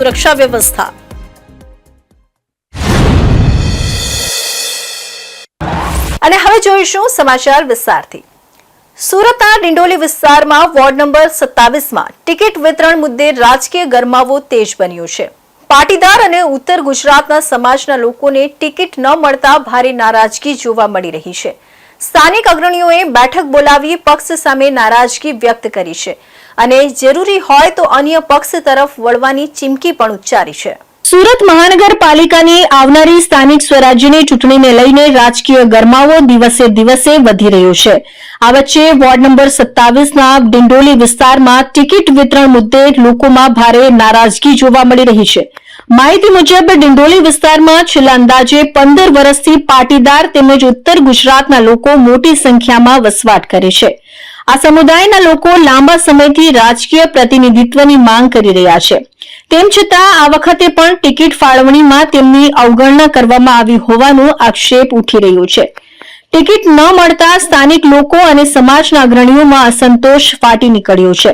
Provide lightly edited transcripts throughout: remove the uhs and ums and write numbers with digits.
સુરક્ષા વ્યવસ્થા। અને હવે જોઈશું સમાચાર વિસ્તારથી। સુરતના ડિંડોલી વિસ્તારમાં વોર્ડ નંબર 27માં ટિકિટ વિતરણ મુદ્દે રાજકીય ગરમાવો તેજ બન્યો છે। પાટીદાર અને ઉત્તર ગુજરાતના સમાજના લોકોને ટિકિટ ન મળતા ભારે નારાજગી જોવા મળી રહી છે। સ્થાનિક અગ્રણીઓએ બેઠક બોલાવી પક્ષ સામે નારાજગી વ્યક્ત કરી છે અને જરૂરી હોય તો અન્ય પક્ષ તરફ વળવાની ચીમકી પણ ઉચ્ચારી છે। સુરત મહાનગરપાલિકાની આવનારી સ્થાનિક સ્વરાજ્યની ચૂંટણીને લઈને રાજકીય ગરમાવો દિવસે દિવસે વધી રહ્યો છે। આ વચ્ચે વોર્ડ નંબર 27ના ડિંડોલી વિસ્તારમાં ટિકિટ વિતરણ મુદ્દે લોકોમાં ભારે નારાજગી જોવા મળી રહી છે। માહિતી મુજબ ડિંડોલી વિસ્તારમાં છેલ્લા અંદાજે 15 વર્ષથી પાટીદાર તેમજ ઉત્તર ગુજરાતના લોકો મોટી સંખ્યામાં વસવાટ કરે છે। આ સમુદાયના લોકો લાંબા સમયથી રાજકીય પ્રતિનિધિત્વની માંગ કરી રહ્યા છે। તેમ છતાં આ વખતે પણ ટિકિટ ફાળવણીમાં તેમની અવગણના કરવામાં આવી હોવાનો આક્ષેપ ઉઠી રહ્યો છે। ટિકિટ ન મળતા સ્થાનિક લોકો અને સમાજના અગ્રણીઓમાં અસંતોષ ફાટી નીકળ્યો છે।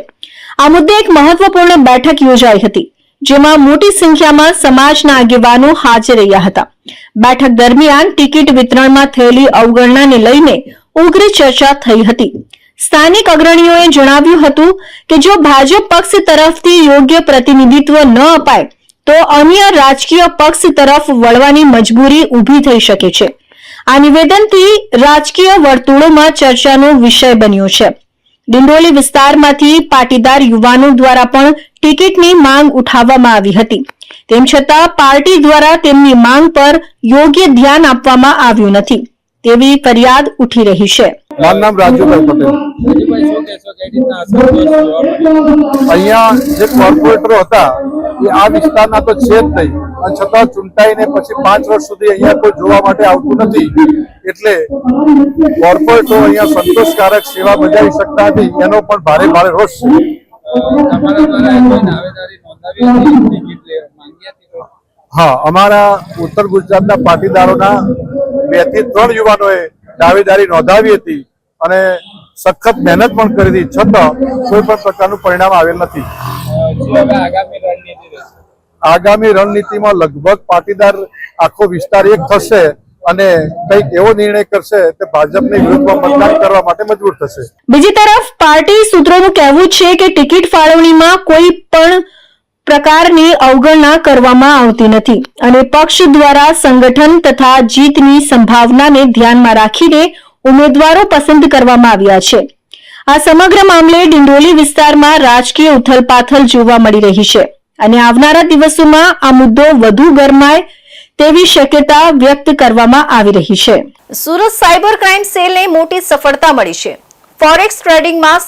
આ મુદ્દે એક મહત્વપૂર્ણ બેઠક યોજાઈ હતી, જેમાં મોટી સંખ્યામાં સમાજના આગેવાનો હાજર રહ્યા હતા। બેઠક દરમિયાન ટિકિટ વિતરણમાં થયેલી અવગણનાને લઈને ઉગ્ર ચર્ચા થઈ હતી। સ્થાનિક અગ્રણીઓએ જણાવ્યું હતું કે જો ભાજપ પક્ષ તરફથી યોગ્ય પ્રતિનિધિત્વ ન અપાય તો અન્ય રાજકીય પક્ષ તરફ વળવાની મજબૂરી ઊભી થઈ શકે છે। આ નિવેદનથી રાજકીય વર્તુળોમાં ચર્ચાનો વિષય બન્યો છે। ડિંડોલી વિસ્તારમાંથી પાટીદાર યુવાનો દ્વારા પણ ટિકિટની માંગ ઉઠાવવામાં આવી હતી। તેમ છતાં પાર્ટી દ્વારા તેમની માંગ પર યોગ્ય ધ્યાન આપવામાં આવ્યું નથી તેવી ફરિયાદ ઉઠી રહી છે। મારું નામ રાજુભાઈ પટેલ। અહીંયા જે કોર્પોરેટરો હતા એ આ વિસ્તારના તો છે જ નહીં, અને છતાં ચૂંટાઈને પછી 5 વર્ષ સુધી અહીંયા કોઈ જોવા માટે આવતું નથી, એટલે કોર્પોરેટરો અહીંયા સંતોષકારક સેવા બજાવી શકતા નથી, એનો પણ ભારે ભારે રોષ છે। હા, અમારા ઉત્તર ગુજરાતના પાટીદારોના 2 થી 3 યુવાનોએ દાવેદારી નોંધાવી હતી અને સખત મહેનત પણ કરી હતી, છતાં કોઈ પણ પ્રકારનું પરિણામ આવેલ નથી। આગામી રણનીતિમાં લગભગ પાટીદાર આખો વિસ્તાર એક થશે અને કંઈક એવો નિર્ણય કરશે કે ભાજપની વિરુદ્ધમાં મતદાન કરવા માટે મજબૂર થશે। બીજી તરફ પાર્ટી સૂત્રોનું કહેવું છે કે ટિકિટ ફાળવણીમાં કોઈ પણ પ્રકારની અવગણના કરવામાં આવતી નથી અને પક્ષ દ્વારા સંગઠન તથા જીતની સંભાવનાને ધ્યાનમાં રાખીને ઉમેદવારો પસંદ કરવામાં આવ્યા છે। આ સમગ્ર મામલે ડિંડોલી વિસ્તારમાં રાજકીય ઉથલપાથલ જોવા મળી રહી છે અને આવનારા દિવસોમાં આ મુદ્દો વધુ ગરમાય તેવી શક્યતા વ્યક્ત કરવામાં આવી રહી છે। સુરત સાયબર ક્રાઇમ સેલને મોટી સફળતા મળી છે। ફોરેક્સ ટ્રેડિંગમાં